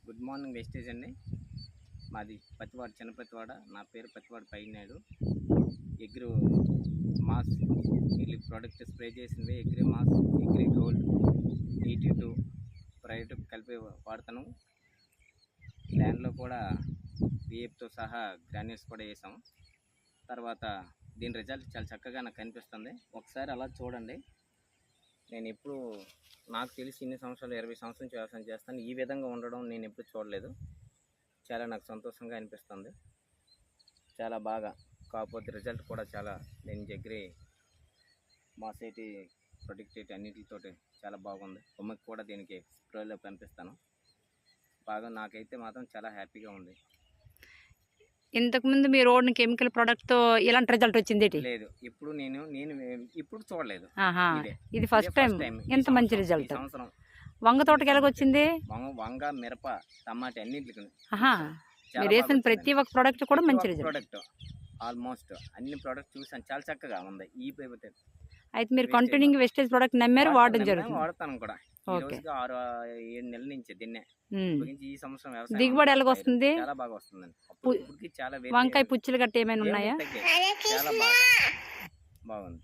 Good morning wastage అండి. మాది పత్తివాడ, చిన్న పత్తివాడ. నా పేరు పత్తివాడ పైనాయుడు. ఎగ్రి మాస్ వీళ్ళు ప్రోడక్ట్ స్ప్రే చేసింది agree mass, agree gold 82 private కలిపి వాడతాను. ల్యాండ్లో కూడా విఏప్తో సహా గ్రాన్యూల్స్ కూడా వేసాం. తర్వాత దీని రిజల్ట్ చాలా చక్కగా నాకు కనిపిస్తుంది. ఒకసారి అలా చూడండి. నేను ఎప్పుడు నాకు తెలిసి ఇన్ని సంవత్సరాలు 20 సంవత్సరాల నుంచి వ్యవసాయం చేస్తాను. ఈ విధంగా ఉండడం నేను ఎప్పుడు చూడలేదు. చాలా నాకు సంతోషంగా అనిపిస్తుంది. చాలా బాగా కాకపోతే రిజల్ట్ కూడా చాలా నేను ఎగ్రి మాసైటీ ప్రొడక్ట్ అన్నిటితోటి చాలా బాగుంది. కొమ్మకి కూడా దీనికి స్ప్రేలో పంపిస్తాను. బాగా నాకైతే మాత్రం చాలా హ్యాపీగా ఉంది. ఇంతకుముందు మీ రోడ్ని కెమికల్ ప్రోడక్ట్తో ఎలాంటి రిజల్ట్ వచ్చింది? లేదు, ఇప్పుడు నేను ఇప్పుడు చూడలేదు. ఇది ఫస్ట్ టైం. ఎంత మంచి రిజల్ట్. సంవత్సరం వంగ తోటకి ఎలాగొచ్చింది? వంగ, మిరప, టమాటా అన్నింటికి మీరు వేసిన ప్రతి ఒక్క ప్రోడక్ట్ కూడా మంచి రిజల్ట్. ప్రోడక్ట్ ఆల్మోస్ట్ అన్ని ప్రోడక్ట్ చూసాను, చాలా చక్కగా ఉంది. అయితే మీరు కంటిన్యూ వెస్టేజ్ ప్రోడక్ట్ నమ్మారు, వాడడం జరుగుతుంది. వాడతాను కూడా. 6-7 నెలల నుంచి దీన్నే ఈ సంవత్సరం వ్యవసాయం దిగుబడి ఎలాగ వస్తుంది? చాలా బాగా వస్తుందండి. వంకాయ పుచ్చులు గట్ట ఏమైనా ఉన్నాయా? చాలా బాగుంది.